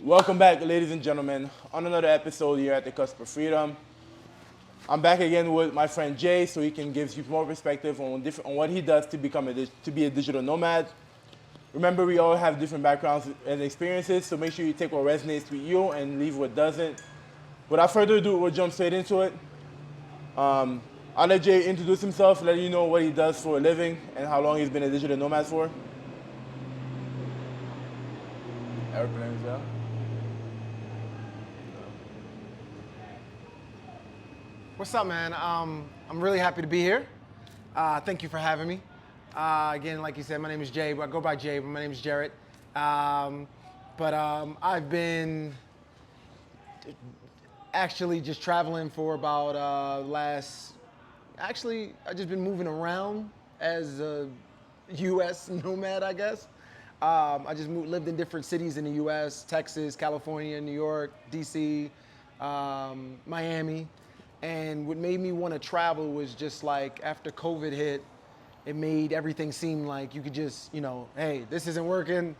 Welcome back, ladies and gentlemen, on another episode here at the Cusp of Freedom. I'm back again with my friend Jay, so he can give you more perspective on what he does to to be a digital nomad. Remember, we all have different backgrounds and experiences, so make sure you take what resonates with you and leave what doesn't. Without further ado, we'll jump straight into it. I'll let Jay introduce himself, let you know what he does for a living and how long he's been a digital nomad for. Airplanes, yeah. What's up, man? I'm really happy to be here. Thank you for having me. Again, like you said, my name is Jay. I go by Jay, but my name is Jarrett. I've been actually just traveling for about I've just been moving around as a U.S. nomad, I guess. I just lived in different cities in the U.S., Texas, California, New York, D.C., Miami. And what made me want to travel was just like after COVID hit, it made everything seem like you could just, hey, this isn't working,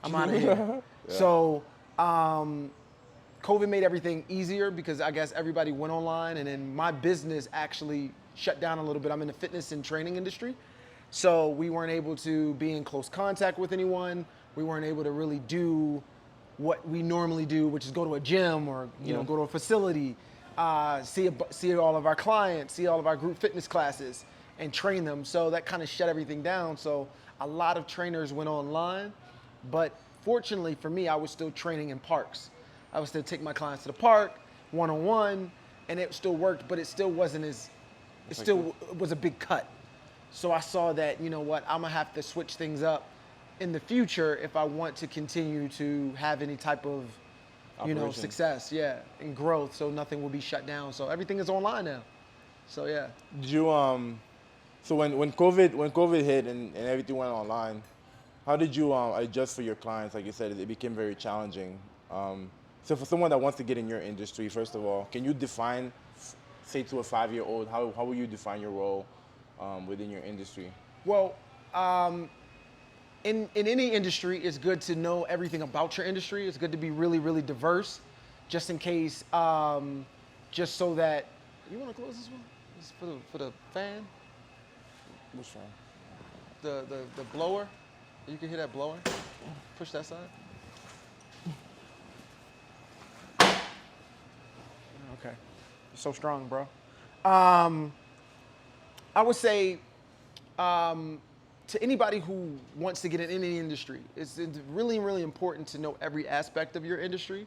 I'm out of here. Yeah. So COVID made everything easier because I guess everybody went online, and then my business actually shut down a little bit. I'm in the fitness and training industry. So we weren't able to be in close contact with anyone. We weren't able to really do what we normally do, which is go to a gym or go to a facility. See all of our clients, see all of our group fitness classes, and train them. So that kind of shut everything down. So a lot of trainers went online, but fortunately for me, I was still training in parks. I would still take my clients to the park, one-on-one, and it still worked, but it still wasn't as, it was a big cut. So I saw that, you know what, I'm gonna have to switch things up in the future if I want to continue to have any type of success, and growth, so nothing will be shut down. So everything is online now. So yeah. Did you so when COVID hit and everything went online, how did you adjust for your clients? Like you said, it became very challenging. So for someone that wants to get in your industry, first of all, can you define, say to a 5-year-old, how will you define your role within your industry? Well, in any industry, it's good to know everything about your industry. It's good to be really, really diverse, just in case, just so that, you want to close this one? This is for the fan? Which fan? The blower. You can hear that blower? Push that side. Okay. You're so strong, bro. I would say, to anybody who wants to get in any industry, it's really, really important to know every aspect of your industry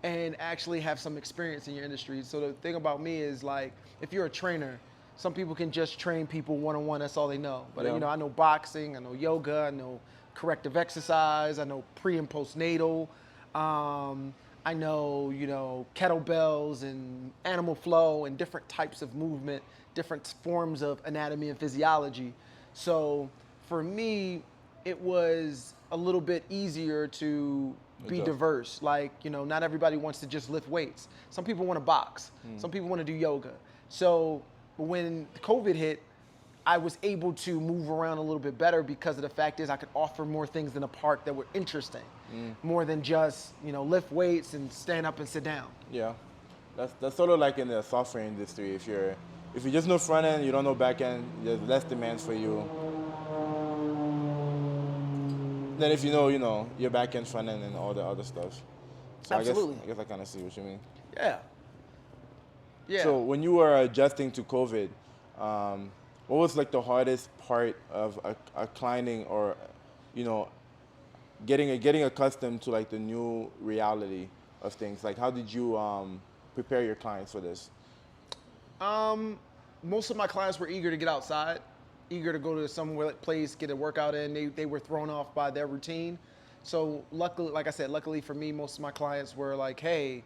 and actually have some experience in your industry. So the thing about me is, like, if you're a trainer, some people can just train people one-on-one, that's all they know. But I know boxing, I know yoga, I know corrective exercise, I know pre and postnatal, I know, kettlebells and animal flow and different types of movement, different forms of anatomy and physiology. So for me, it was a little bit easier to be diverse. Like, not everybody wants to just lift weights. Some people want to box. Some people want to do yoga. So when COVID hit, I was able to move around a little bit better because of the fact is I could offer more things in a park that were interesting, more than just, lift weights and stand up and sit down. Yeah, that's sort of like in the software industry. If you just know front end, you don't know back end, there's less demands for you. Then if you know your back end, front end, and all the other stuff. So Absolutely. I guess I kind of see what you mean. Yeah. Yeah. So when you were adjusting to COVID, what was like the hardest part of climbing or, getting accustomed to like the new reality of things? Like how did you prepare your clients for this? Most of my clients were eager to get outside, eager to go to some place, get a workout in. They were thrown off by their routine. So luckily, like I said, luckily for me, most of my clients were like, hey,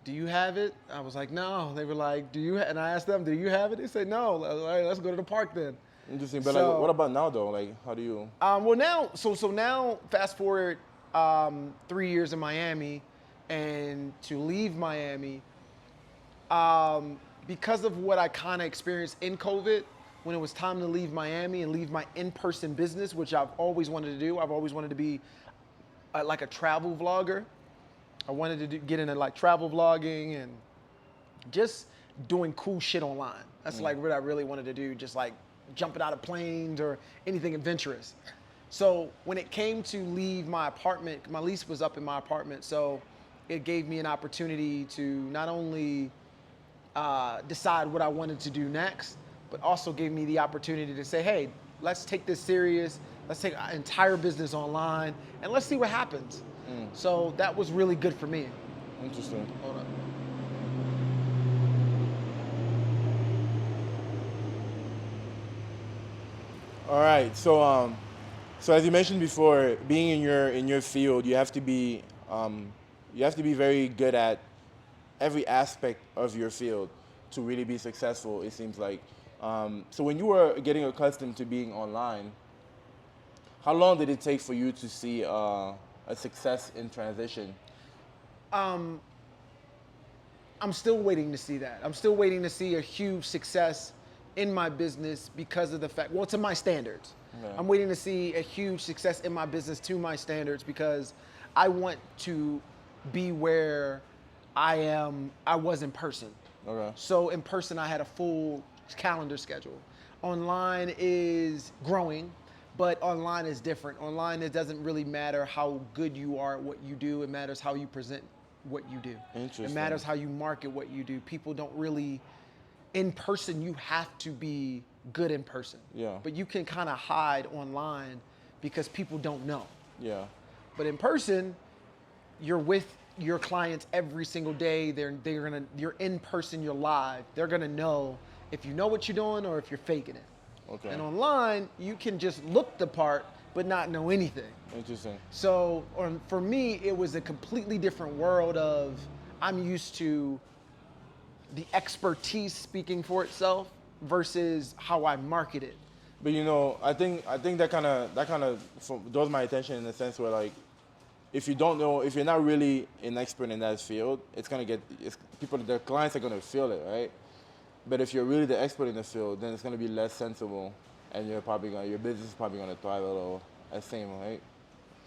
do you have it? I was like, no. They were like, and I asked them, do you have it? They said, no. All right, let's go to the park then. Interesting, but like, what about now though? Like, how do you? Well, now, so now, fast forward 3 years in Miami, and to leave Miami, because of what I kind of experienced in COVID, when it was time to leave Miami and leave my in-person business, which I've always wanted to do. I've always wanted to be like a travel vlogger. I wanted to get into like travel vlogging and just doing cool shit online. That's like what I really wanted to do, just like jumping out of planes or anything adventurous. So when it came to leave my apartment, my lease was up in my apartment, so it gave me an opportunity to not only decide what I wanted to do next, but also gave me the opportunity to say, hey, let's take this serious. Let's take our entire business online and let's see what happens. So that was really good for me. Interesting. Hold up. All right. So as you mentioned before, being in your field, you have to be very good at every aspect of your field to really be successful. It seems like. So when you were getting accustomed to being online, how long did it take for you to see a success in transition? I'm still waiting to see that. I'm still waiting to see a huge success in my business because of the fact, well, to my standards. Okay. I'm waiting to see a huge success in my business to my standards because I want to be where I was in person. Okay. So in person, I had a full calendar schedule. Online is growing, but online is different. Online, it doesn't really matter how good you are at what you do. It matters how you present what you do. Interesting. It matters how you market what you do. People don't really, in person, you have to be good in person. Yeah. But you can kind of hide online because people don't know. Yeah. But in person, you're with your clients every single day. You're in person, you're live. They're gonna know if you know what you're doing or if you're faking it. Okay. And online, you can just look the part but not know anything. Interesting. So for me, it was a completely different world of, I'm used to the expertise speaking for itself versus how I market it. But you know, I think that kind of draws my attention in the sense where, like, if you don't know, if you're not really an expert in that field, the clients are gonna feel it, right? But if you're really the expert in the field, then it's gonna be less sensible, and your business is probably gonna thrive a little the same, right?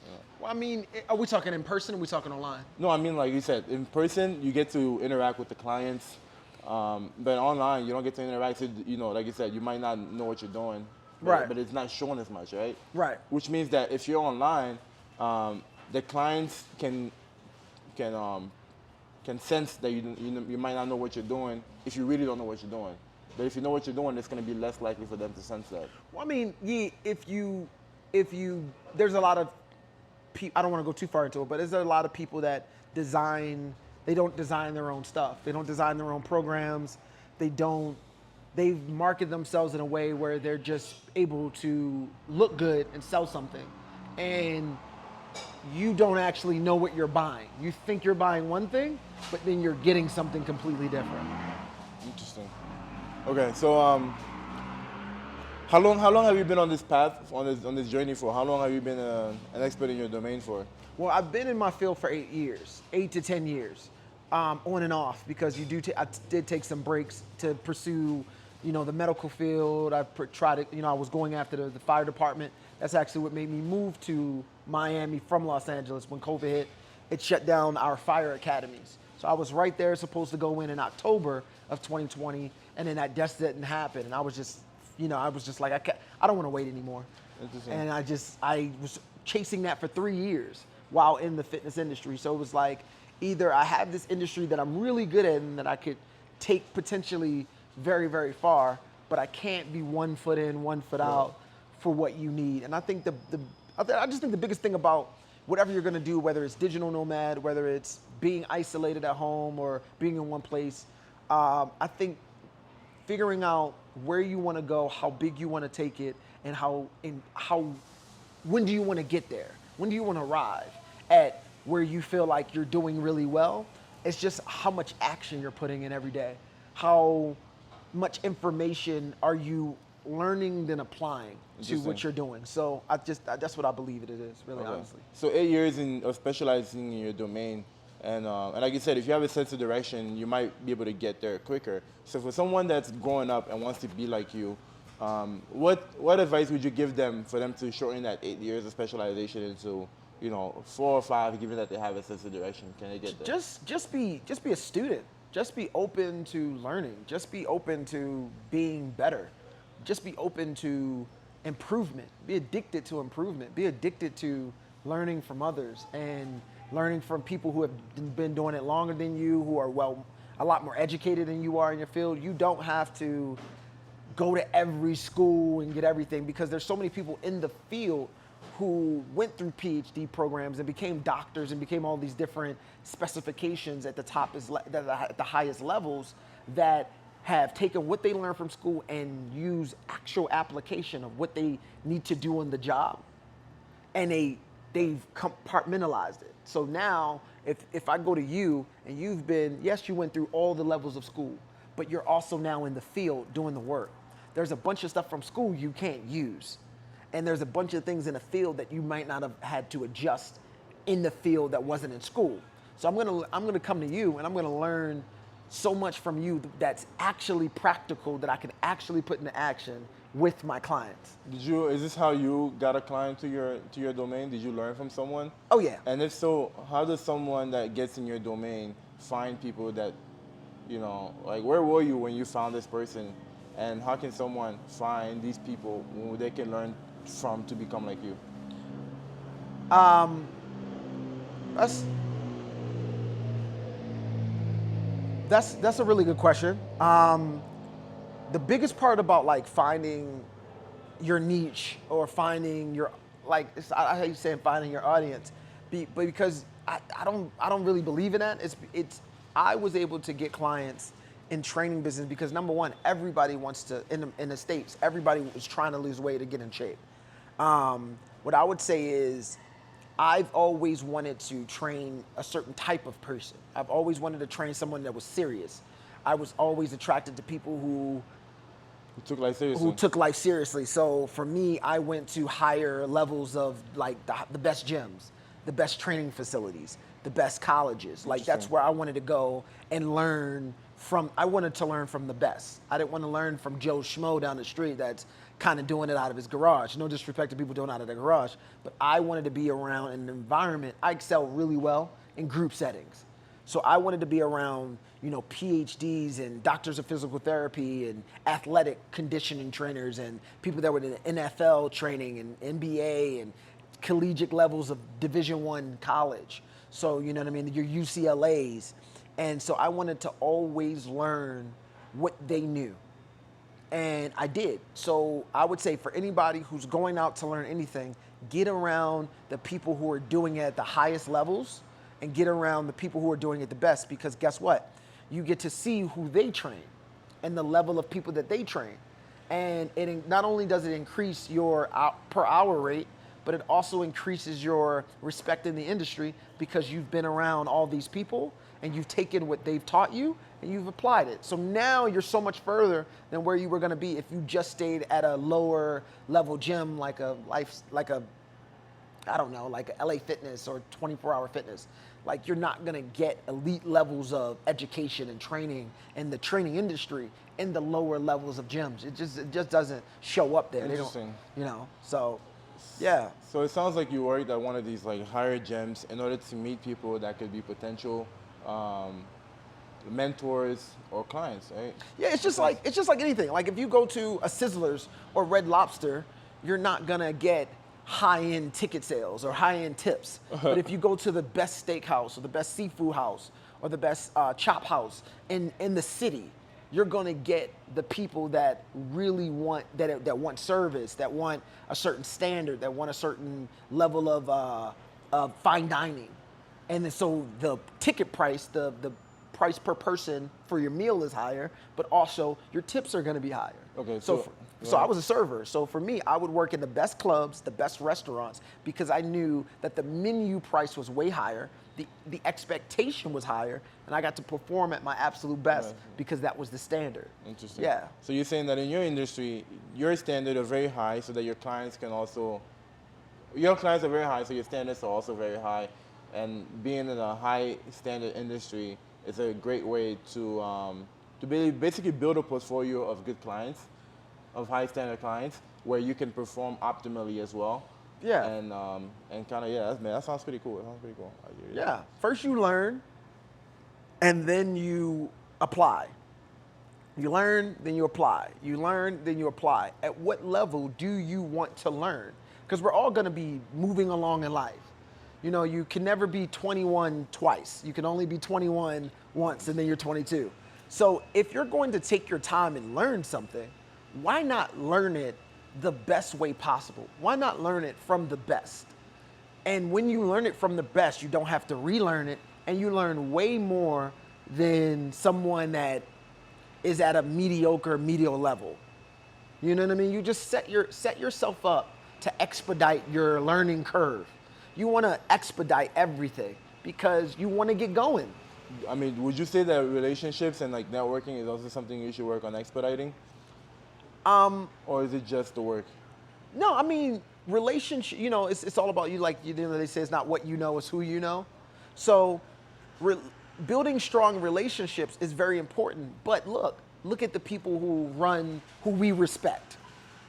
Yeah. Well, I mean, are we talking in person or are we talking online? No, I mean, like you said, in person you get to interact with the clients, but online you don't get to interact. So, you know, like you said, you might not know what you're doing, Right. But it's not shown as much, right? Right. Which means that if you're online, the clients can sense that you might not know what you're doing if you really don't know what you're doing. But if you know what you're doing, it's going to be less likely for them to sense that. Well, I mean, yeah, if you, there's a lot of people, I don't want to go too far into it, but there's a lot of people that they don't design their own stuff. They don't design their own programs. They've marketed themselves in a way where they're just able to look good and sell something. And you don't actually know what you're buying. You think you're buying one thing, but then you're getting something completely different. Interesting. Okay, so how long have you been on this path, on this journey for? How long have you been an expert in your domain for? Well, I've been in my field for 8 years, 8 to 10 years, on and off, because I did take some breaks to pursue, the medical field. I tried to, I was going after the fire department. That's actually what made me move to Miami from Los Angeles when COVID hit. It shut down our fire academies. So I was right there, supposed to go in October of 2020, and then that just didn't happen. And I was just, like, I don't want to wait anymore. And I was chasing that for 3 years while in the fitness industry. So it was like, either I have this industry that I'm really good at and that I could take potentially very, very far, but I can't be 1 foot in, 1 foot out for what you need. And I think I just think the biggest thing about whatever you're gonna do, whether it's digital nomad, whether it's being isolated at home or being in one place, I think figuring out where you wanna go, how big you wanna take it, and when do you wanna get there? When do you wanna arrive at where you feel like you're doing really well? It's just how much action you're putting in every day. How much information are you learning then applying to what you're doing? So that's what I believe it is, really, honestly. So 8 years of specializing in your domain, and like you said, if you have a sense of direction, you might be able to get there quicker. So for someone that's growing up and wants to be like you, what advice would you give them for them to shorten that 8 years of specialization into you know, 4 or 5, given that they have a sense of direction? Can they get there? Just be a student. Just be open to learning. Just be open to being better. Just be open to improvement. Be addicted to improvement. Be addicted to learning from others and learning from people who have been doing it longer than you, who are a lot more educated than you are in your field. You don't have to go to every school and get everything, because there's so many people in the field who went through PhD programs and became doctors and became all these different specifications at the highest levels, that have taken what they learned from school and use actual application of what they need to do on the job, and they've compartmentalized it. So now, if I go to you and you went through all the levels of school, but you're also now in the field doing the work. There's a bunch of stuff from school you can't use. And there's a bunch of things in the field that you might not have had to adjust in the field that wasn't in school. So I'm gonna come to you and I'm gonna learn so much from you that's actually practical, that I can actually put into action with my clients. Is this how you got a client to your domain? Did you learn from someone? Oh yeah. And if so, how does someone that gets in your domain find people that, you know, like, where were you when you found this person? And how can someone find these people who they can learn from to become like you? That's a really good question. The biggest part about like finding your niche or finding your, like, I hate saying finding your audience, but because I don't really believe in that. I was able to get clients in training business because, number one, everybody wants to, in the States, everybody is trying to lose weight to get in shape. What I would say is, I've always wanted to train a certain type of person. I've always wanted to train someone that was serious. I was always attracted to people who took life seriously. Who took life seriously. So for me, I went to higher levels of like the best gyms, the best training facilities, the best colleges. Like that's where I wanted to go and learn from. I wanted to learn from the best. I didn't want to learn from Joe Schmo down the street that's kind of doing it out of his garage. No disrespect to people doing it out of their garage, but I wanted to be around an environment. I excel really well in group settings. So I wanted to be around, you know, PhDs and doctors of physical therapy and athletic conditioning trainers and people that were in NFL training and NBA and collegiate levels of Division I college. So, you know what I mean, your UCLAs. And so I wanted to always learn what they knew. And I did. So I would say for anybody who's going out to learn anything, get around the people who are doing it at the highest levels and get around the people who are doing it the best, because guess what? You get to see who they train and the level of people that they train. And it not only does it increase your per hour rate, but it also increases your respect in the industry because you've been around all these people and you've taken what they've taught you and you've applied it. So now you're so much further than where you were gonna be if you just stayed at a lower level gym like a LA Fitness or 24-hour fitness. Like, you're not gonna get elite levels of education and training in the training industry in the lower levels of gyms. It just doesn't show up there. Interesting. They don't, you know, so yeah. So it sounds like you worked at one of these like higher gyms in order to meet people that could be potential mentors or clients, right? Yeah, it's just like anything. Like if you go to a Sizzlers or Red Lobster, you're not gonna get high-end ticket sales or high-end tips. But if you go to the best steakhouse or the best seafood house or the best chop house in the city, you're gonna get the people that really want, that want service, that want a certain standard, that want a certain level of fine dining. And so the ticket price, the price per person for your meal is higher, but also your tips are gonna be higher. Okay, So I was a server. So for me, I would work in the best clubs, the best restaurants, because I knew that the menu price was way higher, the expectation was higher, and I got to perform at my absolute best because that was the standard. Interesting. Yeah. So you're saying that in your industry, your standards are very high so that your clients are very high, so your standards are also very high. And being in a high standard industry is a great way to basically build a portfolio of good clients, of high standard clients, where you can perform optimally as well. Yeah. And kind of, yeah, man, that sounds pretty cool. That sounds pretty cool. I hear you. Yeah. First you learn, and then you apply. You learn, then you apply. You learn, then you apply. At what level do you want to learn? Because we're all going to be moving along in life. You know, you can never be 21 twice. You can only be 21 once, and then you're 22. So if you're going to take your time and learn something, why not learn it the best way possible? Why not learn it from the best? And when you learn it from the best, you don't have to relearn it, and you learn way more than someone that is at a mediocre level. You know what I mean? You just set yourself up to expedite your learning curve. You want to expedite everything because you want to get going. I mean, would you say that relationships and like networking is also something you should work on expediting? Or is it just the work? No, I mean, relationship, you know, it's all about you. Like, you know, they say it's not what you know, it's who you know. So building strong relationships is very important. But look at the people who we respect.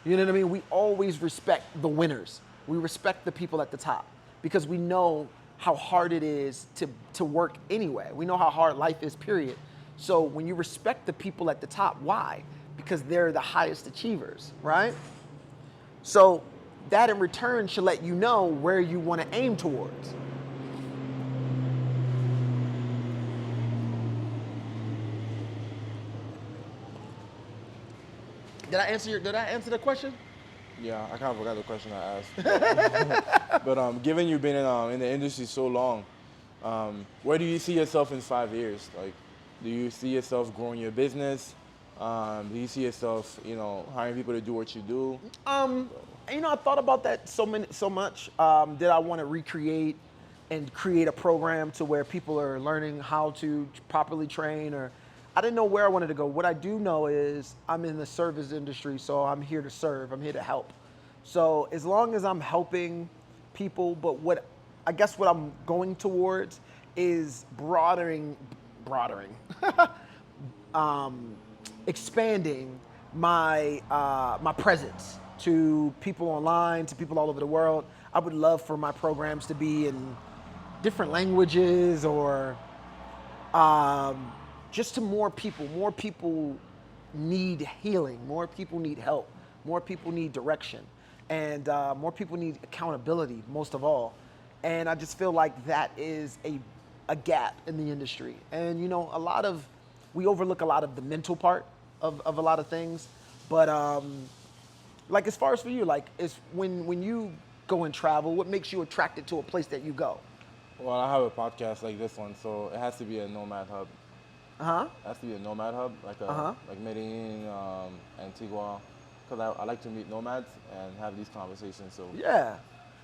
You know what I mean? We always respect the winners. We respect the people at the top because we know how hard it is to work anyway. We know how hard life is, period. So when you respect the people at the top, why? Because they're the highest achievers, right? So that in return should let you know where you want to aim towards. Did I answer the question? Yeah, I kind of forgot the question I asked. But given you've been in the industry so long, where do you see yourself in 5 years? Like, do you see yourself growing your business? Do you see yourself, you know, hiring people to do what you do? You know, I thought about that so much. Did I want to recreate and create a program to where people are learning how to properly train, or I didn't know where I wanted to go. What I do know is I'm in the service industry, so I'm here to serve. I'm here to help. So as long as I'm helping people, but what I'm going towards is expanding my my presence to people online, to people all over the world. I would love for my programs to be in different languages, or just to more people. More people need healing. More people need help. More people need direction. And more people need accountability, most of all. And I just feel like that is a gap in the industry. And, you know, we overlook a lot of the mental part of a lot of things. But like, as far as for you, like, it's when you go and travel, what makes you attracted to a place that you go? Well, I have a podcast like this one, so it has to be a Nomad hub. It has to be a Nomad hub, like Medellin, Antigua, because I like to meet nomads and have these conversations. So yeah.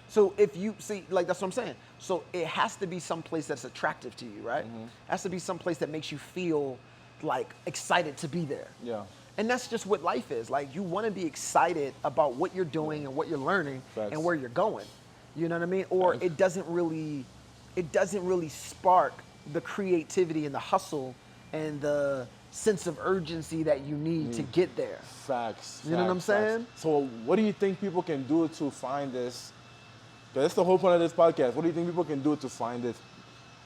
So if you see, like, that's what I'm saying. So it has to be someplace that's attractive to you, right? Mm-hmm. It has to be someplace that makes you feel like excited to be there. Yeah. And that's just what life is. Like, you want to be excited about what you're doing and what you're learning. Facts. And where you're going. You know what I mean? Or Facts. it doesn't really spark the creativity and the hustle and the sense of urgency that you need to get there. Facts. You know what I'm saying? So what do you think people can do to find this? Because that's the whole point of this podcast. What do you think people can do to find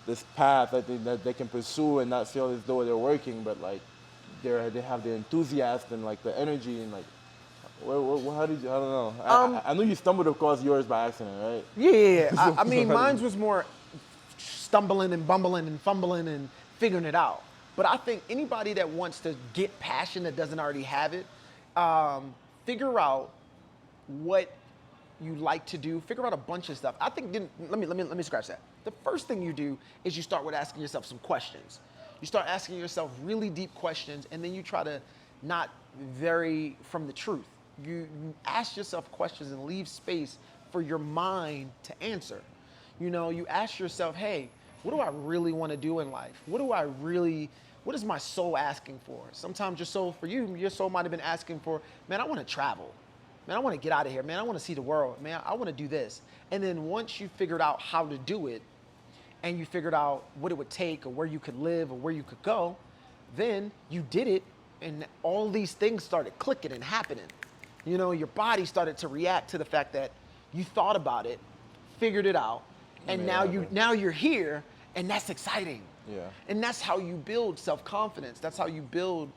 this path that they can pursue and not feel as though they're working, but like they have the enthusiasm and like the energy and like, how did you, I don't know. I know you stumbled across yours by accident, right? Yeah. I mean, mine was more stumbling and bumbling and fumbling and figuring it out. But I think anybody that wants to get passion that doesn't already have it, figure out what you like to do. Figure out a bunch of stuff. I think, let me scratch that. The first thing you do is you start with asking yourself some questions. You start asking yourself really deep questions, and then you try to not vary from the truth. You ask yourself questions and leave space for your mind to answer. You know, you ask yourself, hey, what do I really want to do in life? What is my soul asking for? Sometimes your soul might have been asking for, man, I want to travel. Man, I want to get out of here. Man, I want to see the world. Man, I want to do this. And then once you figured out how to do it, and you figured out what it would take or where you could live or where you could go, then you did it, and all these things started clicking and happening. You know, your body started to react to the fact that You thought about it, figured it out, and now you're here, and that's exciting. Yeah. And that's how you build self-confidence. That's how you build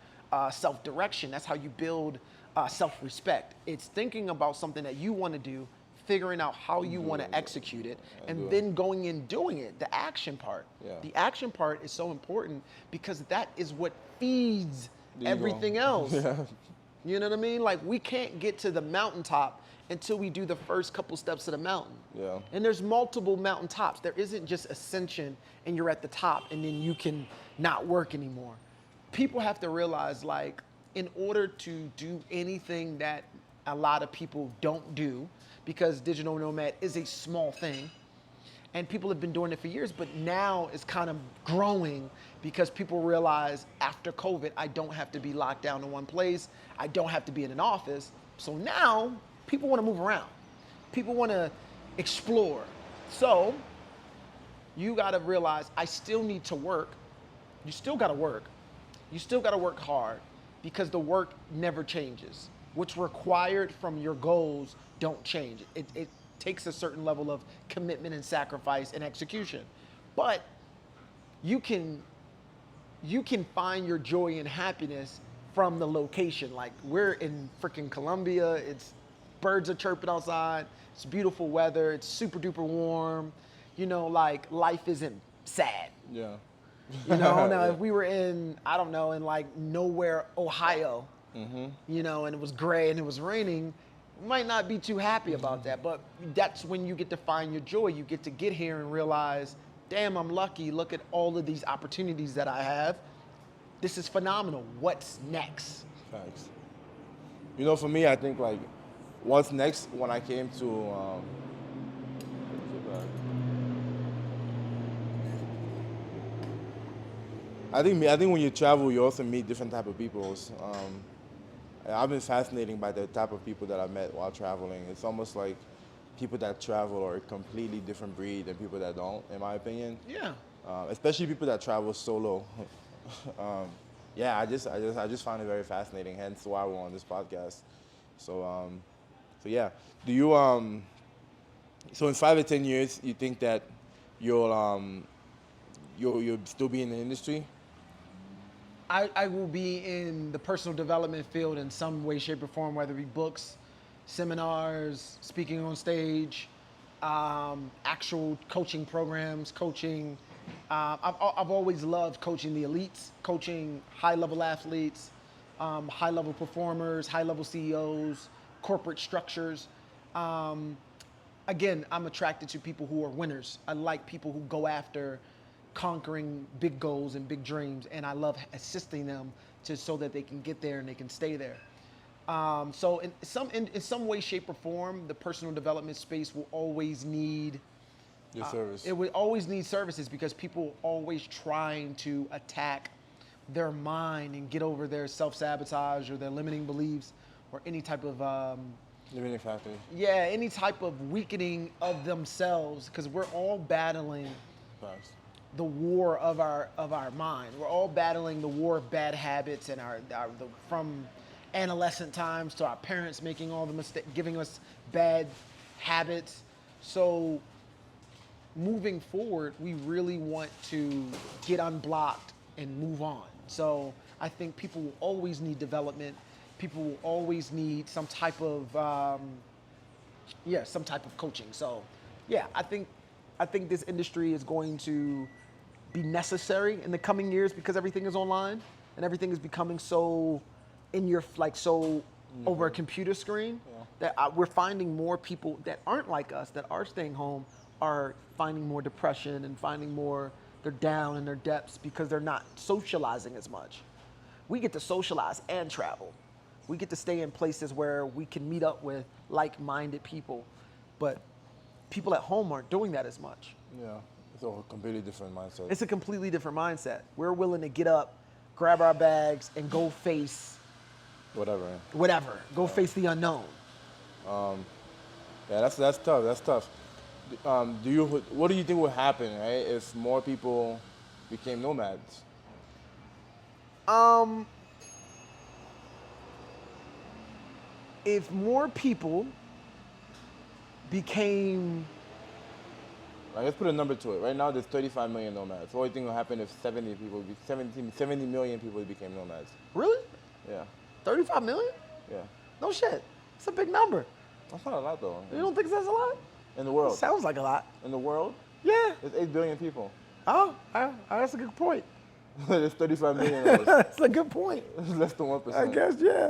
self-direction. That's how you build self-respect. It's thinking about something that you want to do, figuring out how you want to execute it, and then going and doing it, the action part. Yeah. The action part is so important because that is what feeds everything else. Yeah. You know what I mean? Like, we can't get to the mountaintop until we do the first couple steps to the mountain. Yeah. And there's multiple mountaintops. There isn't just ascension and you're at the top and then you can not work anymore. People have to realize, like, in order to do anything that a lot of people don't do, because digital nomad is a small thing, and people have been doing it for years, but now it's kind of growing because people realize after COVID, I don't have to be locked down in one place. I don't have to be in an office. So now people want to move around. People want to explore. So you got to realize I still need to work. You still got to work. You still got to work hard because the work never changes. What's required from your goals don't change. It takes a certain level of commitment and sacrifice and execution. But you can find your joy and happiness from the location. Like, we're in freaking Colombia. It's birds are chirping outside. It's beautiful weather. It's super duper warm. You know, like, life isn't sad. Yeah. You know, now Yeah. if we were in, I don't know, in like nowhere, Ohio, you know, and it was gray and it was raining, might not be too happy about that. But that's when you get to find your joy. You get to get here and realize, damn, I'm lucky. Look at all of these opportunities that I have. This is phenomenal. What's next? Thanks. You know, for me, I think, like, what's next when I came to, I think when you travel, you also meet different type of people. And I've been fascinated by the type of people that I met while traveling. It's almost like people that travel are a completely different breed than people that don't, in my opinion. Yeah. Especially people that travel solo. Yeah, I just find it very fascinating. Hence why we're on this podcast. So yeah. Do you so in 5 or 10 years, you think that you'll still be in the industry? I will be in the personal development field in some way, shape, or form, whether it be books, seminars, speaking on stage, actual coaching programs, coaching. I've always loved coaching the elites, coaching high-level athletes, high-level performers, high-level CEOs, corporate structures. Again, I'm attracted to people who are winners. I like people who go after conquering big goals and big dreams, and I love assisting them so that they can get there and they can stay there. So in some way, shape, or form, the personal development space will always need Your service. It would always need services because people are always trying to attack their mind and get over their self-sabotage or their limiting beliefs or any type of Limiting factor. yeah, any type of weakening of themselves, because we're all battling Facts. the war of our mind. We're all battling the war of bad habits and from adolescent times to our parents making all the mistakes, giving us bad habits. So moving forward, we really want to get unblocked and move on. So I think people will always need development. People will always need some type of coaching. So yeah, I think this industry is going to be necessary in the coming years because everything is online and everything is becoming so over a computer screen that we're finding more people that aren't like us, that are staying home, are finding more depression and finding more, they're down in their depths because they're not socializing as much. We get to socialize and travel. We get to stay in places where we can meet up with like-minded people, but people at home aren't doing that as much. Yeah, it's a completely different mindset. It's a completely different mindset. We're willing to get up, grab our bags, and go face whatever. Go face the unknown. Yeah, that's tough. That's tough. What do you think would happen, right, if more people became nomads? If more people became... Like, let's put a number to it. Right now, there's 35 million nomads. What do you think will happen if 70 million people became nomads? Really? Yeah. 35 million? Yeah. No shit. It's a big number. That's not a lot, though. You don't think that's a lot? In the world. Sounds like a lot. In the world? Yeah. There's 8 billion people. Oh, that's a good point. There's 35 million of us. That's a good point. Less than 1%. I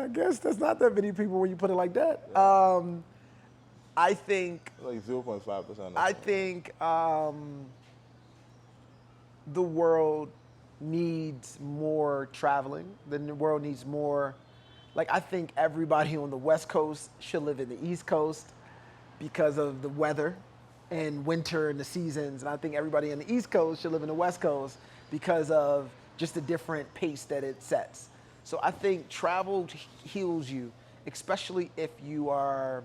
guess that's not that many people when you put it like that. Yeah. I think... Like 0.5%. I think the world needs more traveling. The world needs more... Like, I think everybody on the West Coast should live in the East Coast because of the weather and winter and the seasons. And I think everybody on the East Coast should live in the West Coast because of just the different pace that it sets. So I think travel heals you, especially if you are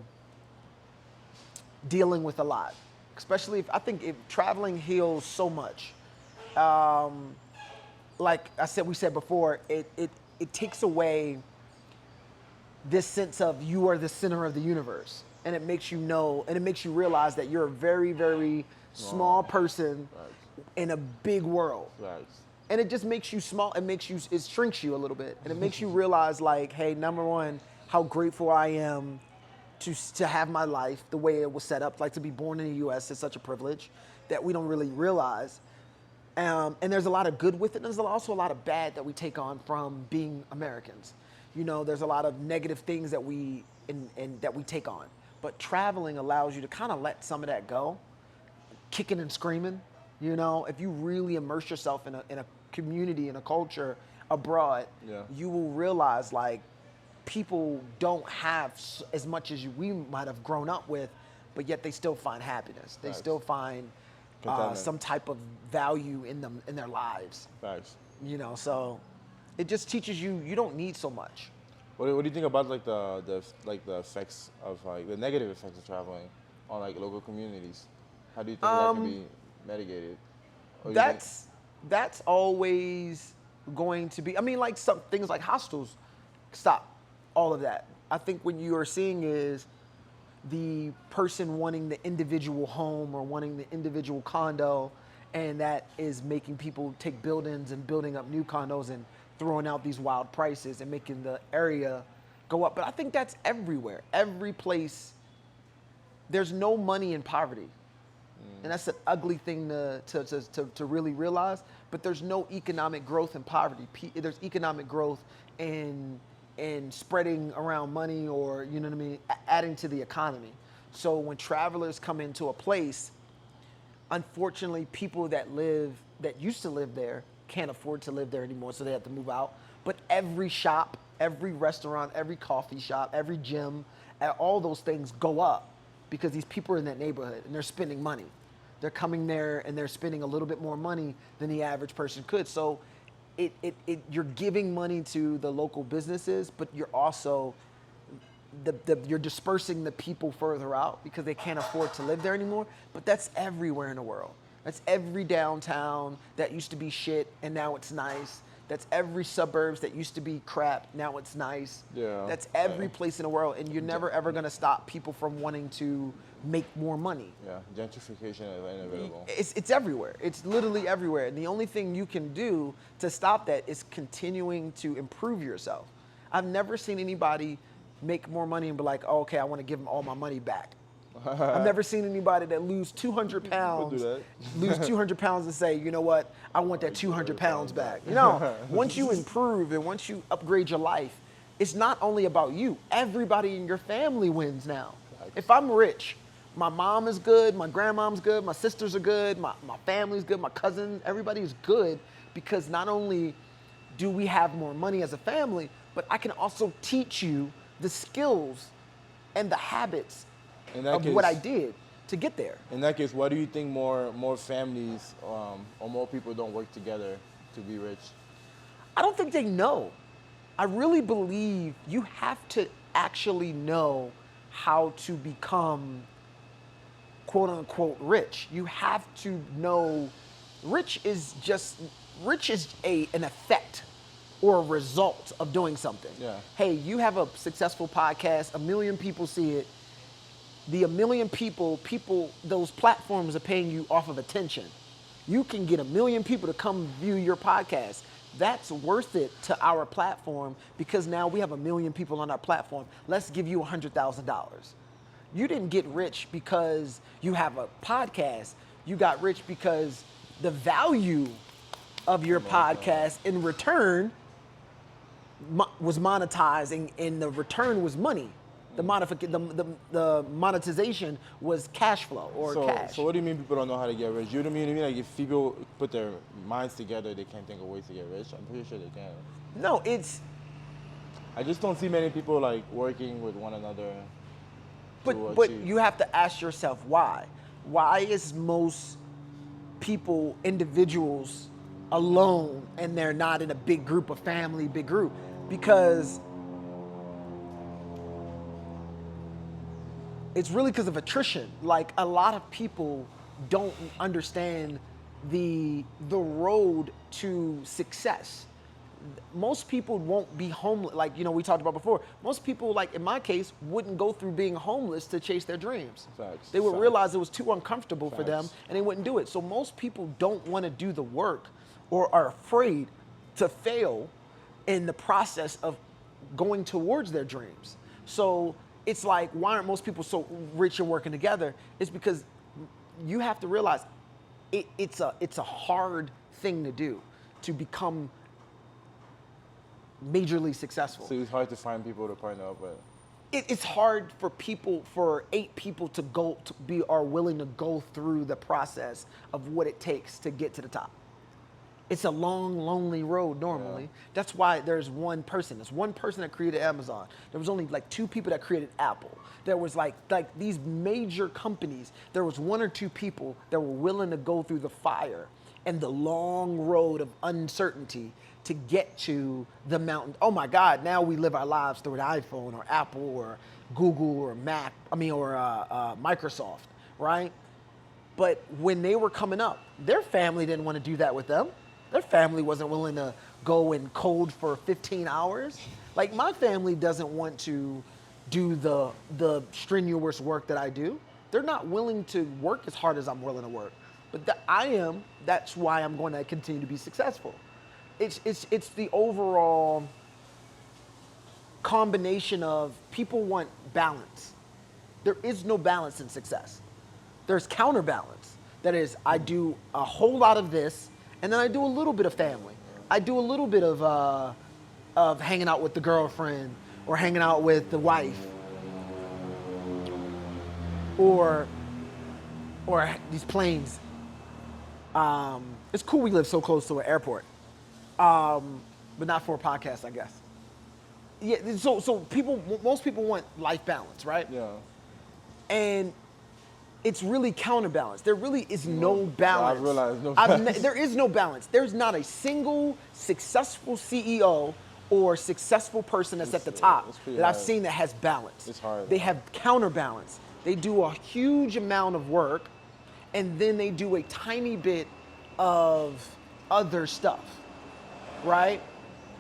dealing with a lot. Especially if traveling heals so much. Like we said before, it takes away this sense of you are the center of the universe. And it makes you know, and it makes you realize that you're a very, very small person in a big world. Right. And it just makes you small. It shrinks you a little bit. And it makes you realize, like, hey, number one, how grateful I am to have my life the way it was set up. Like, to be born in the U.S. is such a privilege that we don't really realize. And there's a lot of good with it. And there's also a lot of bad that we take on from being Americans. You know, there's a lot of negative things that we take on. But traveling allows you to kind of let some of that go, kicking and screaming. You know, if you really immerse yourself in a community, in a culture abroad, you will realize, like, people don't have as much as we might have grown up with, but yet they still find happiness. They still find some type of value in them, in their lives. Facts. You know, so it just teaches you don't need so much. What do you think about, like, the effects of, like, the negative effects of traveling on, like, local communities? How do you think that can be mitigated? That's always going to be. I mean, like, some things like hostels stop all of that. I think what you are seeing is the person wanting the individual home or wanting the individual condo, and that is making people take buildings and building up new condos and throwing out these wild prices and making the area go up. But I think that's everywhere. Every place, there's no money in poverty. And that's an ugly thing to really realize. But there's no economic growth in poverty. There's economic growth in spreading around money, or, you know what I mean, adding to the economy. So when travelers come into a place, unfortunately, people that used to live there can't afford to live there anymore, so they have to move out. But every shop, every restaurant, every coffee shop, every gym, all those things go up because these people are in that neighborhood and they're spending money. They're coming there and they're spending a little bit more money than the average person could. So you're giving money to the local businesses, but you're also you're dispersing the people further out because they can't afford to live there anymore. But that's everywhere in the world. That's every downtown that used to be shit and now it's nice. That's every suburbs that used to be crap, now it's nice. Yeah. That's every place in the world, and you're never ever gonna stop people from wanting to make more money. Yeah, gentrification is inevitable. It's everywhere. It's literally everywhere. And the only thing you can do to stop that is continuing to improve yourself. I've never seen anybody make more money and be like, oh, okay, I want to give them all my money back. I've never seen anybody that lose 200 pounds, and say, you know what, I want that 200 pounds back. You know, once you improve and once you upgrade your life, it's not only about you. Everybody in your family wins now. If I'm rich, my mom is good, my grandmom's good, my sisters are good, my family's good, my cousin, everybody is good, because not only do we have more money as a family, but I can also teach you the skills and the habits of what I did to get there. In that case, why do you think more families or more people don't work together to be rich? I don't think they know. I really believe you have to actually know how to become quote unquote rich. You have to know rich is an effect or a result of doing something. Yeah. Hey, you have a successful podcast, 1 million people see it. The a million people, those platforms are paying you off of attention. You can get 1 million people to come view your podcast. That's worth it to our platform because now we have 1 million people on our platform. Let's give you $100,000. You didn't get rich because you have a podcast. You got rich because the value of your podcast in return was monetized, and the return was money. The monetization was cash flow or cash. So what do you mean people don't know how to get rich? You know what I mean? Like if people put their minds together, they can't think of ways to get rich? I'm pretty sure they can. No, I just don't see many people like working with one another. But you have to ask yourself why. Why is most people, individuals, alone and they're not in a big group, a family, big group? Because it's really because of attrition. Like a lot of people don't understand the road to success. Most people won't be homeless. Like, we talked about before. Most people, like in my case, wouldn't go through being homeless to chase their dreams. Facts. They would realize it was too uncomfortable for them Facts. and they wouldn't do it. So most people don't want to do the work or are afraid to fail in the process of going towards their dreams. So it's like, why aren't most people so rich and working together? It's because you have to realize it's a hard thing to do to become majorly successful. So it's hard to find people to partner up with. It's hard for 8 people are willing to go through the process of what it takes to get to the top. It's a long, lonely road normally. Yeah. That's why there's one person. There's one person that created Amazon. There was only like 2 people that created Apple. There was like these major companies. There was 1 or 2 people that were willing to go through the fire and the long road of uncertainty to get to the mountain. Oh my God, now we live our lives through an iPhone or Apple or Google or Microsoft, right? But when they were coming up, their family didn't want to do that with them. Their family wasn't willing to go and code for 15 hours. Like my family doesn't want to do the strenuous work that I do. They're not willing to work as hard as I'm willing to work. But I am. That's why I'm going to continue to be successful. It's the overall combination of people want balance. There is no balance in success. There's counterbalance. That is, I do a whole lot of this, and then I do a little bit of family. I do a little bit of hanging out with the girlfriend or hanging out with the wife or these planes. It's cool we live so close to an airport. But not for a podcast, I guess. Yeah, so most people want life balance, right? Yeah. And it's really counterbalance. There really is no balance. I realize no balance. There is no balance. There's not a single successful CEO or successful person that's at the top that I've seen that has balance. It's hard. They have counterbalance. They do a huge amount of work, and then they do a tiny bit of other stuff. Right?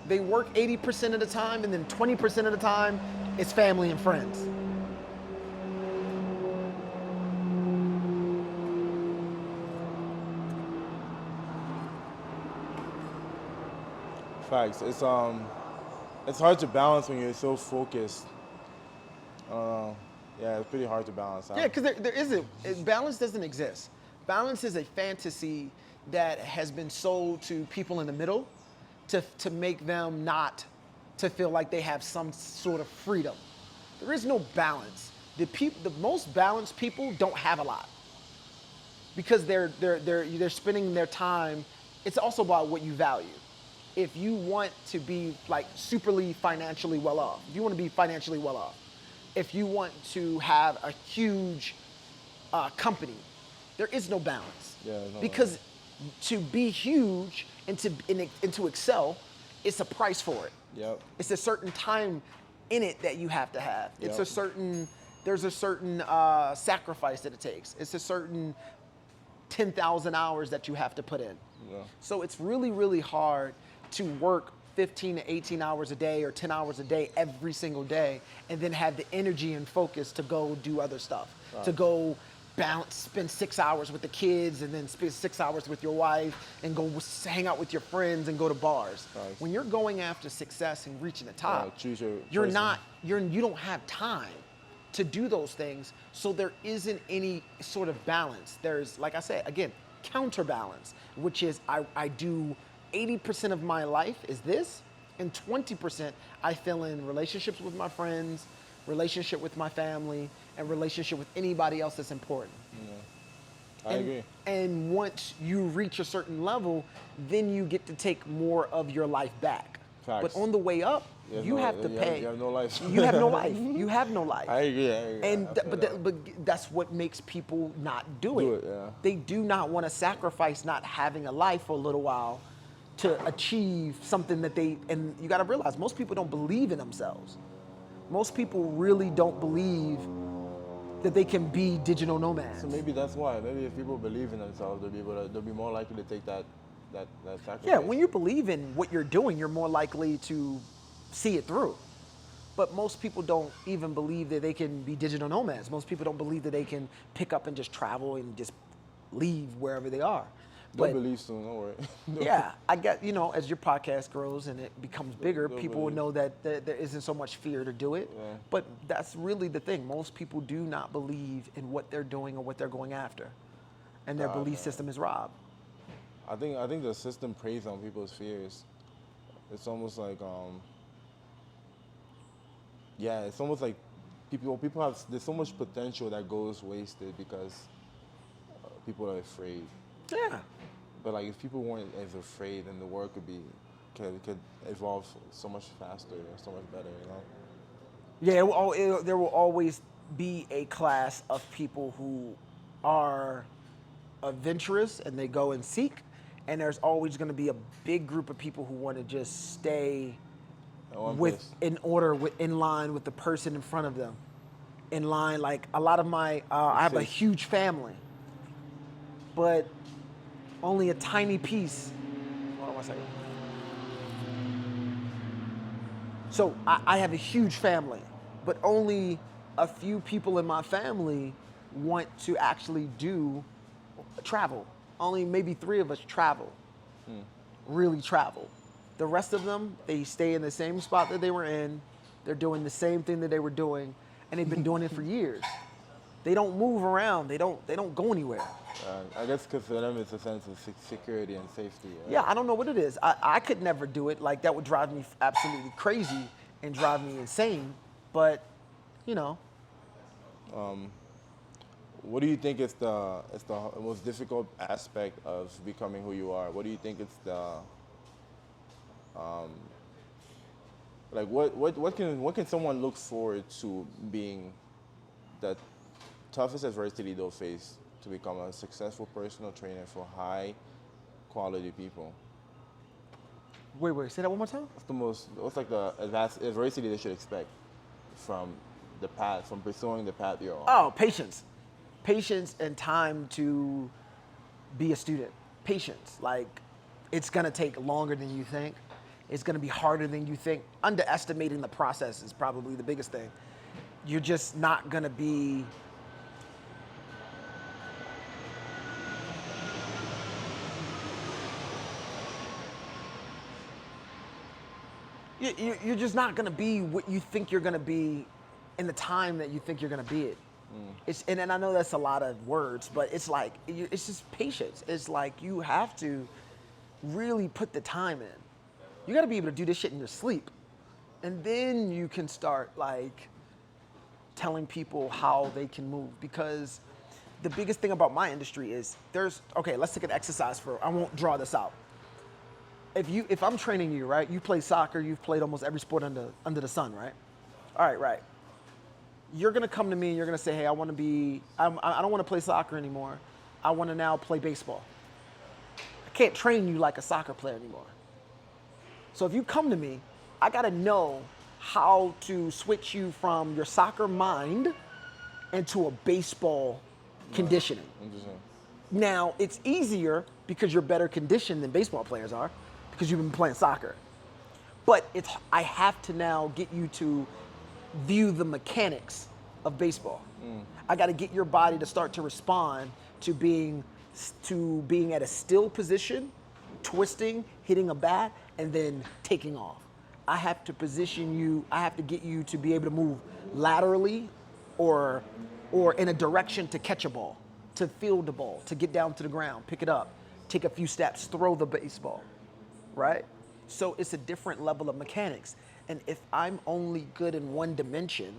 They work 80% of the time, and then 20% of the time, it's family and friends. Facts. It's hard to balance when you're so focused. Yeah, it's pretty hard to balance out. Yeah, because there isn't. Balance doesn't exist. Balance is a fantasy that has been sold to people in the middle to make them not to feel like they have some sort of freedom. There is no balance. The most balanced people don't have a lot because they're spending their time. It's also about what you value. If you want to be like superly financially well off, if you want to be financially well off, if you want to have a huge company, there is no balance. Yeah, because to be huge and to excel, it's a price for it. Yep. It's a certain time in it that you have to have. It's Yep. There's a certain sacrifice that it takes. It's a certain 10,000 hours that you have to put in. Yeah. So it's really, really hard to work 15 to 18 hours a day or 10 hours a day every single day and then have the energy and focus to go do other stuff. to go spend 6 hours with the kids and then spend 6 hours with your wife and go hang out with your friends and go to bars. Nice. When you're going after success and reaching the top, choose your you choices. don't have time to do those things. So there isn't any sort of balance. There's, like I said, again, counterbalance, which is I do 80% of my life is this, and 20% I fill in relationships with my friends, relationship with my family, and relationship with anybody else that's important. I agree. And once you reach a certain level, then you get to take more of your life back. Facts. But on the way up, you have to pay. You have no life. You have no life. You have no life. I agree. And but that's what makes people not do it. Yeah. They do not want to sacrifice not having a life for a little while to achieve something that and you got to realize most people don't believe in themselves. Most people really don't believe that they can be digital nomads. So maybe that's why. Maybe if people believe in themselves, they'll be more likely to take that sacrifice. Yeah, when you believe in what you're doing, you're more likely to see it through. But most people don't even believe that they can be digital nomads. Most people don't believe that they can pick up and just travel and just leave wherever they are. They'll believe soon, don't worry. Yeah, I get, as your podcast grows and it becomes bigger, people will know that there isn't so much fear to do it. Yeah. But that's really the thing. Most people do not believe in what they're doing or what they're going after. And their belief system is robbed. I think the system preys on people's fears. It's almost like it's almost like people have, there's so much potential that goes wasted because people are afraid. Yeah. But like if people weren't as afraid, then the world could evolve so much faster and so much better, Yeah, there will always be a class of people who are adventurous and they go and seek, and there's always going to be a big group of people who want to just stay in line with the person in front of them. In line, like a lot of my, I have a huge family, but only a tiny piece. Hold on one second. So I have a huge family, but only a few people in my family want to actually do travel. Only maybe 3 of us travel, really travel. The rest of them, they stay in the same spot that they were in. They're doing the same thing that they were doing, and they've been doing it for years. They don't move around. They don't go anywhere. I guess because for them it's a sense of security and safety. Right? Yeah, I don't know what it is. I could never do it. Like, that would drive me absolutely crazy and drive me insane. But, What do you think is the most difficult aspect of becoming who you are? What do you think is the what can someone look forward to being the toughest adversity they'll face to become a successful personal trainer for high quality people? Wait, say that one more time? What's like the adversity they should expect from pursuing the path you're on? Oh, patience. Patience and time to be a student. Patience. Like, it's gonna take longer than you think. It's gonna be harder than you think. Underestimating the process is probably the biggest thing. You're just not gonna be you're just not gonna be what you think you're gonna be in the time that you think you're gonna be it. And I know that's a lot of words, but it's like, it's just patience. It's like you have to really put the time in. You gotta be able to do this shit in your sleep. And then you can start like telling people how they can move. Because the biggest thing about my industry is let's take an exercise I won't draw this out. If I'm training you, right, you play soccer, you've played almost every sport under the sun, right? All right. You're gonna come to me and you're gonna say, hey, I don't wanna play soccer anymore. I wanna now play baseball. I can't train you like a soccer player anymore. So if you come to me, I gotta know how to switch you from your soccer mind into a baseball conditioning. Interesting. Now, it's easier because you're better conditioned than baseball players are because you've been playing soccer. But I have to now get you to view the mechanics of baseball. I got to get your body to start to respond to being at a still position, twisting, hitting a bat, and then taking off. I have to position you, I have to get you to be able to move laterally or in a direction to catch a ball, to field the ball, to get down to the ground, pick it up, take a few steps, throw the baseball, right? So it's a different level of mechanics. And if I'm only good in one dimension,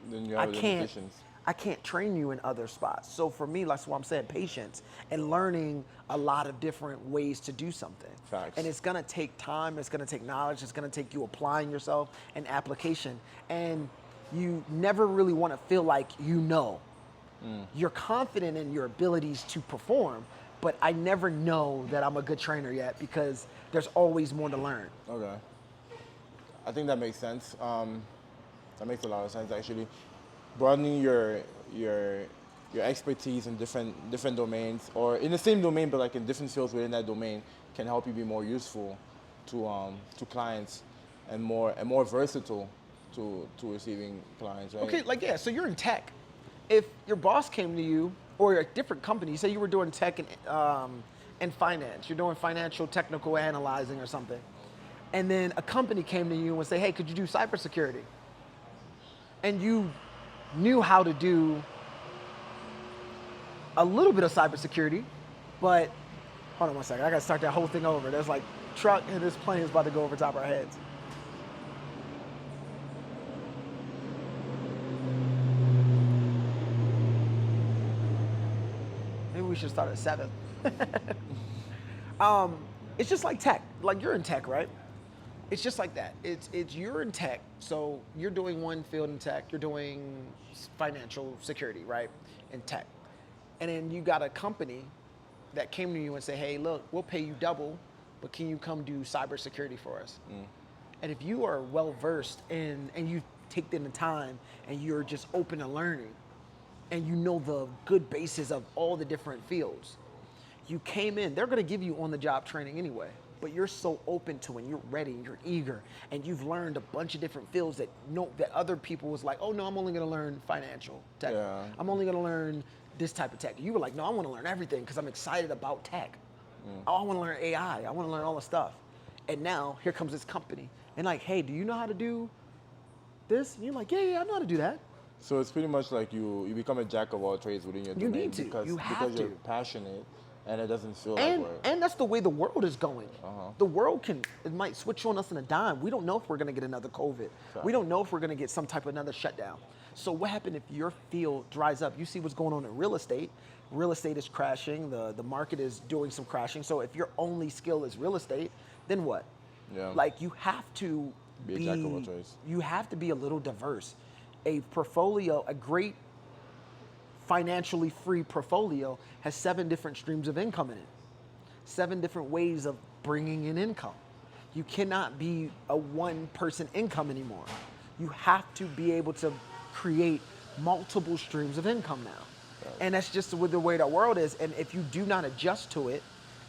Then you have limitations. I can't train you in other spots. So for me, that's why I'm saying patience and learning a lot of different ways to do something. Facts. And it's gonna take time, it's gonna take knowledge, it's gonna take you applying yourself and application. And you never really wanna feel like you know. You're confident in your abilities to perform, but I never know that I'm a good trainer yet because there's always more to learn. Okay. I think that makes sense. That makes a lot of sense, actually. Broadening your expertise in different domains, or in the same domain but like in different fields within that domain, can help you be more useful to clients and more versatile to receiving clients, right? Okay, so you're in tech. If your boss came to you, or a different company, say you were doing tech and finance, you're doing financial technical analyzing or something, and then a company came to you and say, hey, could you do cybersecurity? And you knew how to do a little bit of cybersecurity, but hold on one second, I gotta start that whole thing over. There's like truck and this plane is about to go over top of our heads. Maybe we should start at 7. It's just like tech. Like you're in tech, right? It's just like that. It's you're in tech, so you're doing one field in tech. You're doing financial security, right, in tech, and then you got a company that came to you and say, "Hey, look, we'll pay you double, but can you come do cybersecurity for us?" And if you are well versed and you take the time and you're just open to learning, and you know the good basis of all the different fields, you came in. They're going to give you on-the-job training anyway. But you're so open to it, and you're ready, and you're eager, and you've learned a bunch of different fields that other people was like, oh no, I'm only gonna learn financial tech. Yeah. I'm only gonna learn this type of tech. You were like, no, I wanna learn everything because I'm excited about tech. Oh, I wanna learn AI, I wanna learn all the stuff. And now, here comes this company, and like, hey, do you know how to do this? And you're like, yeah, I know how to do that. So it's pretty much like you become a jack of all trades within your You domain need to. because to. you're passionate and it doesn't feel like work. And that's the way the world is going. The world it might switch on us in a dime. We don't know if we're gonna get another COVID. We don't know if we're gonna get some type of another shutdown. So what happened if your field dries up? You see what's going on in real estate. Real estate is crashing, the market is doing some crashing. So if your only skill is real estate, then what? Yeah. Like you have to Be a jack of all trades. You have to be a little diverse. A portfolio, a great financially free portfolio has 7 different streams of income in it. 7 different ways of bringing in income. You cannot be a one-person income anymore. You have to be able to create multiple streams of income now. Right. And that's just the way the world is. And if you do not adjust to it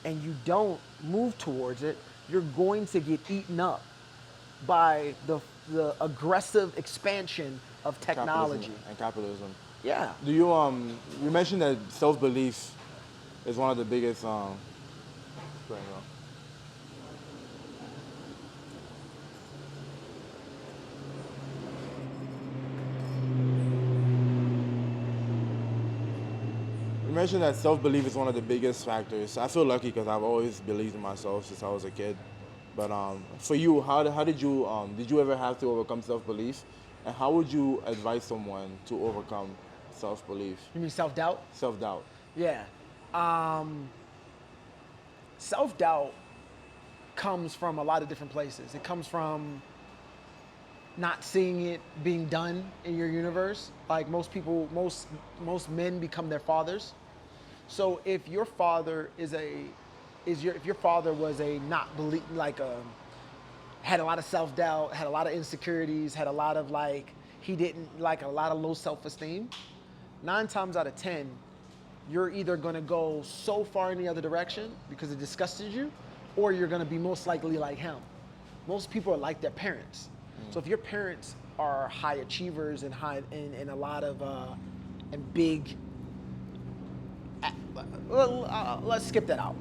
and you don't move towards it, you're going to get eaten up by the aggressive expansion of technology. Capitalism. Yeah. Do you you mentioned that self-belief is one of the biggest You mentioned that self-belief is one of the biggest factors. I feel lucky because I've always believed in myself since I was a kid. But for you, how did you ever have to overcome self-belief? And how would you advise someone to overcome self-belief? You mean self-doubt? Self-doubt. Yeah. Self-doubt comes from a lot of different places. It comes from not seeing it being done in your universe. Like most people, most men become their fathers. So if your father if your father was had a lot of self-doubt, had a lot of insecurities, had a lot of a lot of low self-esteem, 9 times out of 10, you're either gonna go so far in the other direction because it disgusted you, or you're gonna be most likely like him. Most people are like their parents. So if your parents are high achievers and a lot of and big. Well, let's skip that out.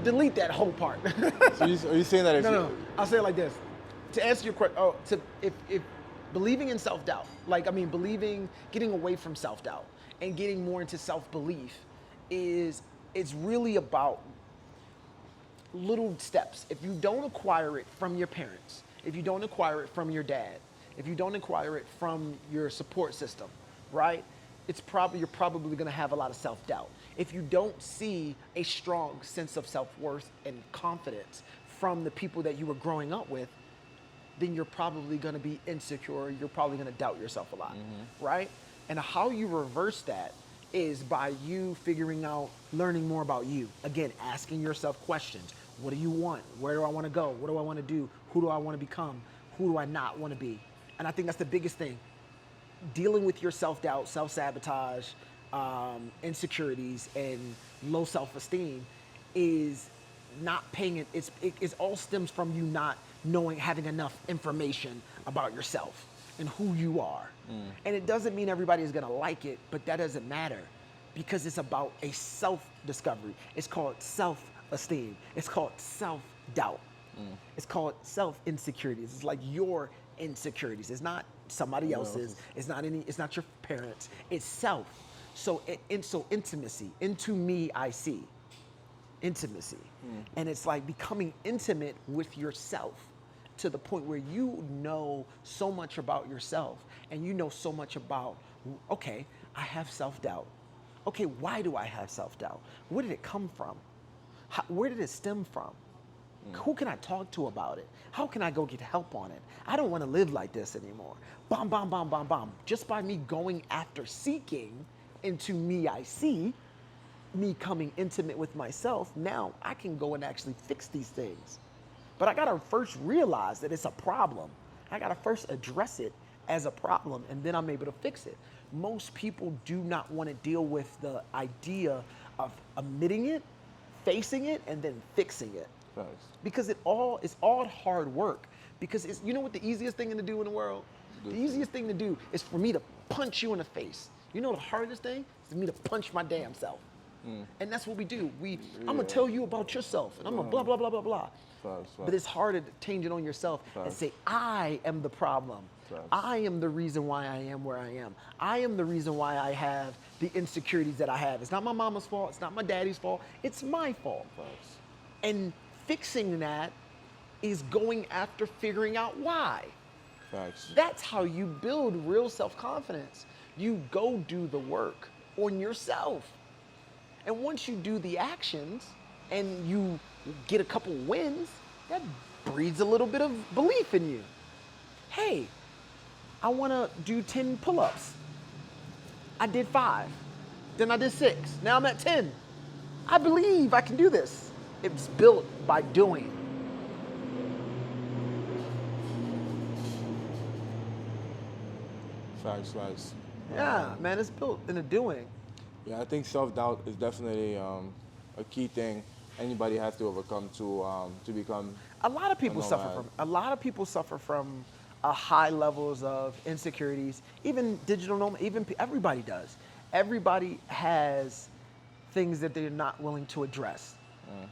Delete that whole part. So are you saying that if No, I'll say it like this. To answer your question, if believing in self-doubt, getting away from self-doubt and getting more into self-belief it's really about little steps. If you don't acquire it from your parents, if you don't acquire it from your dad, if you don't acquire it from your support system, right? You're probably going to have a lot of self-doubt. If you don't see a strong sense of self-worth and confidence from the people that you were growing up with, then you're probably going to be insecure. You're probably going to doubt yourself a lot, right? And how you reverse that is by you learning more about you. Again, asking yourself questions. What do you want? Where do I want to go? What do I want to do? Who do I want to become? Who do I not want to be? And I think that's the biggest thing. Dealing with your self-doubt, self-sabotage, insecurities, and low self-esteem is not paying it. It all stems from you not having enough information about yourself and who you are. And it doesn't mean everybody is going to like it, but that doesn't matter because it's about a self-discovery. It's called self-esteem. It's called self-doubt. It's called self-insecurities. It's like your insecurities. It's not somebody else's. It's not your parents. It's self. So intimacy. Into me, I see. Intimacy. And it's like becoming intimate with yourself to the point where you know so much about yourself and you know so much about, okay, I have self-doubt. Okay, why do I have self-doubt? Where did it come from? Where did it stem from? Who can I talk to about it? How can I go get help on it? I don't want to live like this anymore. Bam, bam, bam, bam, bam. Just by me going after seeking into me, I see, me coming intimate with myself, now I can go and actually fix these things. But I gotta first realize that it's a problem. I gotta first address it as a problem, and then I'm able to fix it. Most people do not want to deal with the idea of admitting it, facing it, and then fixing it. Nice. Because it's all hard work. Because you know what the easiest thing to do in the world? The easiest thing to do is for me to punch you in the face. You know the hardest thing is for me to punch my damn self. And that's what we do. I'm gonna tell you about yourself, and I'm gonna blah, blah, blah, blah, blah. But it's harder to change it on yourself and say, I am the problem. I am the reason why I am where I am. I am the reason why I have the insecurities that I have. It's not my mama's fault. It's not my daddy's fault. It's my fault. And fixing that is going after figuring out why. That's how you build real self-confidence. You go do the work on yourself. And once you do the actions and you get a couple wins, that breeds a little bit of belief in you. Hey, I want to do 10 pull-ups. I did 5. Then I did 6. Now I'm at 10. I believe I can do this. It's built by doing. Facts. Yeah, man, it's built in the doing. Yeah, I think self-doubt is definitely a key thing anybody has to overcome to become. A lot of people suffer from high levels of insecurities. Even digital nomad, everybody does. Everybody has things that they're not willing to address.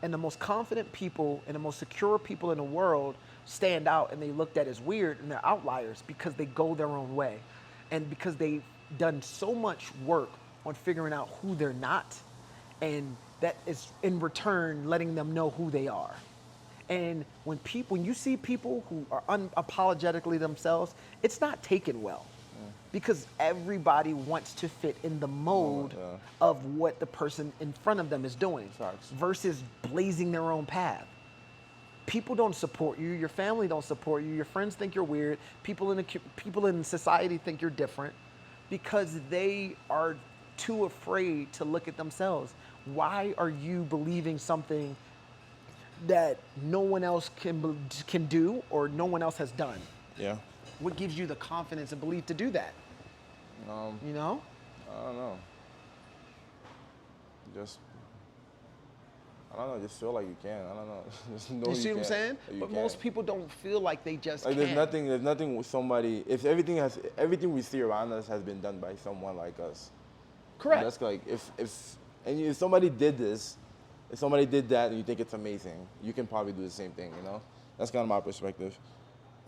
And the most confident people and the most secure people in the world stand out and they looked at as weird and they're outliers because they go their own way. And because they've done so much work on figuring out who they're not, and that is in return letting them know who they are. And when you see people who are unapologetically themselves, it's not taken well. Because everybody wants to fit in the mold of what the person in front of them is doing versus blazing their own path. People don't support you. Your family don't support you. Your friends think you're weird. People in society think you're different because they are too afraid to look at themselves. Why are you believing something that no one else can do or no one else has done? Yeah. What gives you the confidence and belief to do that? You know? I don't know. I don't know, just feel like you can. I don't know. Just know You see what I'm can. saying? Like, you But can. most people don't feel like they just Like can. there's nothing with somebody. If everything we see around us has been done by someone like us. Correct. And that's like if somebody did this, if somebody did that, and you think it's amazing, you can probably do the same thing. You know, that's kind of my perspective.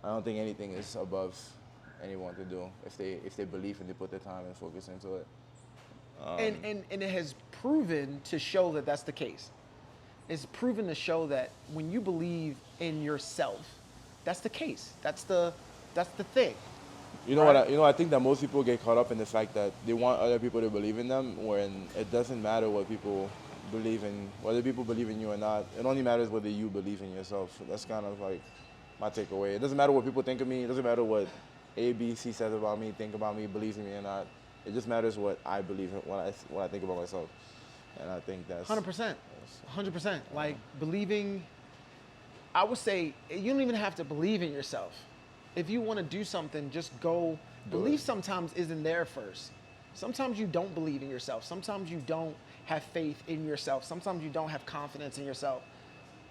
I don't think anything is above anyone to do if they believe and they put their time and focus into it. And it has proven to show that that's the case. It's proven to show that when you believe in yourself, that's the case. That's the thing. You know Right. I think that most people get caught up in the fact that they want other people to believe in them, when it doesn't matter what people believe in, whether people believe in you or not. It only matters whether you believe in yourself. That's kind of like my takeaway. It doesn't matter what people think of me. It doesn't matter what A, B, C says about me, think about me, believes in me or not. It just matters what I believe in, what I think about myself. And I think that's 100%. 100%. Like believing, I would say you don't even have to believe in yourself. If you want to do something, just go. Belief sometimes isn't there first. Sometimes you don't believe in yourself. Sometimes you don't have faith in yourself. Sometimes you don't have confidence in yourself.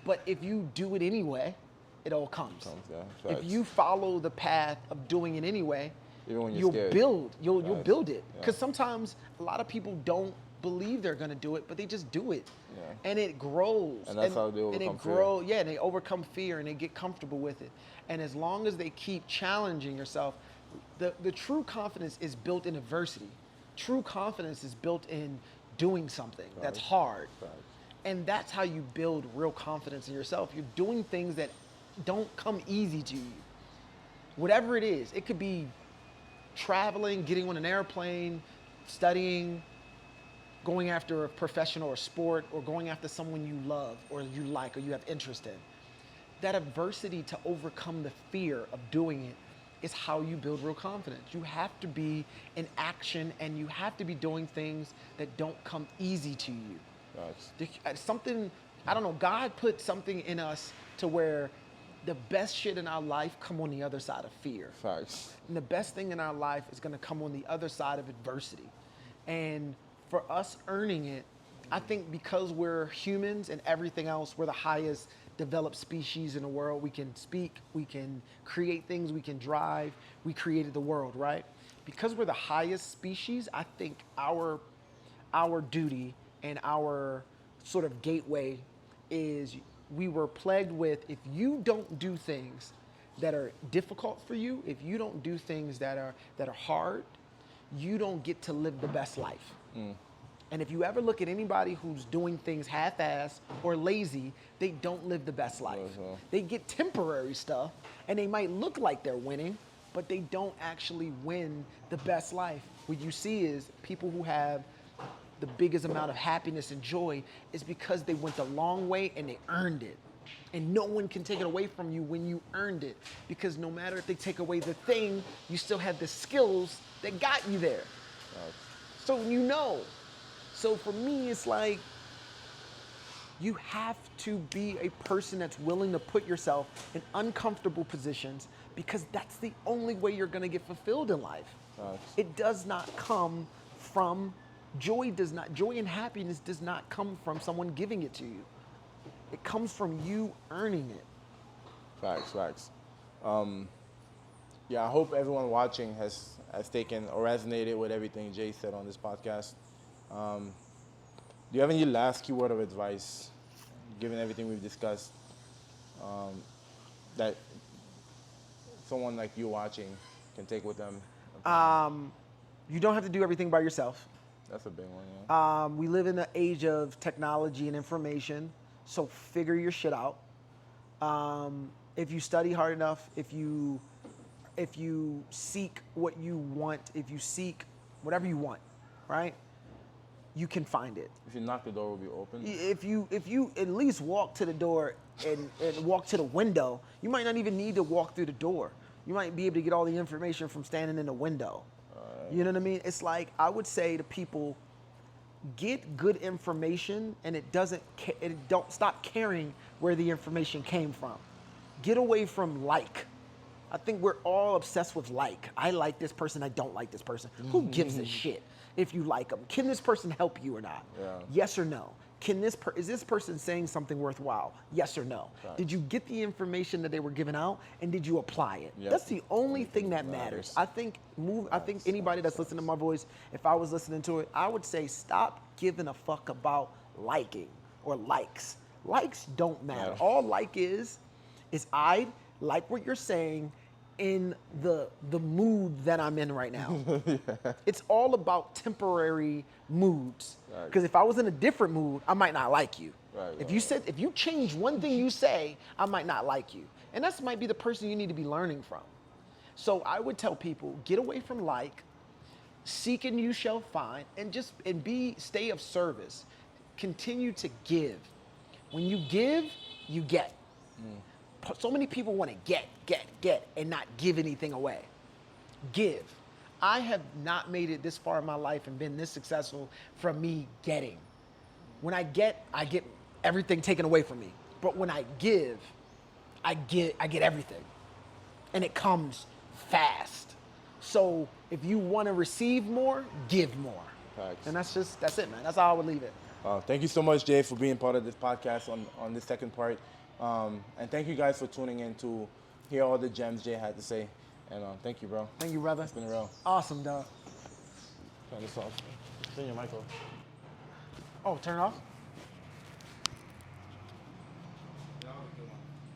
But if you do it anyway, it all comes. yeah, If facts. you follow the path of doing it anyway, Even when you're you'll scared. you'll Facts. build it. Yeah. Because sometimes a lot of people don't believe they're gonna do it, but they just do it. Yeah. And it grows. And that's how they overcome fear. Yeah, and they overcome fear and they get comfortable with it. And as long as they keep challenging yourself, the true confidence is built in adversity. True confidence is built in doing something that's hard. Facts. And that's how you build real confidence in yourself. You're doing things that don't come easy to you. Whatever it is, it could be traveling, getting on an airplane, studying, going after a profession or a sport, or going after someone you love or you like or you have interest in. That adversity to overcome the fear of doing it is how you build real confidence. You have to be in action and you have to be doing things that don't come easy to you. Facts. Something, I don't know, God put something in us to where the best shit in our life come on the other side of fear. Facts. And the best thing in our life is gonna come on the other side of adversity. And for us earning it, I think because we're humans and everything else, we're the highest developed species in the world. We can speak, we can create things, we can drive. We created the world, right? Because we're the highest species, I think our duty and our sort of gateway is we were plagued with, if you don't do things that are difficult for you, if you don't do things that are hard, you don't get to live the best life. And if you ever look at anybody who's doing things half-assed or lazy, they don't live the best life. They get temporary stuff, and they might look like they're winning, but they don't actually win the best life. What you see is people who have the biggest amount of happiness and joy is because they went the long way and they earned it. And no one can take it away from you when you earned it, because no matter if they take away the thing, you still have the skills that got you there. So you know. So for me, it's like you have to be a person that's willing to put yourself in uncomfortable positions, because that's the only way you're gonna get fulfilled in life. It does not come from joy and happiness does not come from someone giving it to you. It comes from you earning it. Facts. Yeah, I hope everyone watching has taken or resonated with everything Jay said on this podcast. Do you have any last keyword of advice, given everything we've discussed, that someone like you watching can take with them? You don't have to do everything by yourself. That's a big one, yeah. We live in the age of technology and information, so figure your shit out. If you study hard enough, if you seek what you want, if you seek whatever you want, right? You can find it. If you knock, the door will be open. If you at least walk to the door and walk to the window, you might not even need to walk through the door. You might be able to get all the information from standing in the window. You know what I mean? It's like, I would say to people, get good information, and don't stop caring where the information came from. Get away from like. I think we're all obsessed with like. I like this person, I don't like this person. Who gives a shit if you like them? Can this person help you or not? Yeah. Yes or no? is this person saying something worthwhile? Yes or no? Right. Did you get the information that they were giving out, and did you apply it? Yep. That's the only thing that matters. I think anybody that's listening to my voice, if I was listening to it, I would say stop giving a fuck about liking or likes. Likes don't matter. Yeah. All like is I like what you're saying in the mood that I'm in right now. Yeah. It's all about temporary moods. Because if I was in a different mood, I might not like you. Right, If you change one thing you say, I might not like you. And that might be the person you need to be learning from. So I would tell people, get away from like, seek and you shall find, and stay of service. Continue to give. When you give, you get. So many people want to get, and not give anything away. Give. I have not made it this far in my life and been this successful from me getting. When I get everything taken away from me. But when I give, I get everything. And it comes fast. So if you want to receive more, give more. Facts. And that's it, man. That's how I would leave it. Thank you so much, Jay, for being part of this podcast on this second part. And thank you guys for tuning in to hear all the gems Jay had to say. And thank you, bro. Thank you, brother. It's been real. Awesome, dog. Turn this off. Turn your mic off. Oh, turn it off?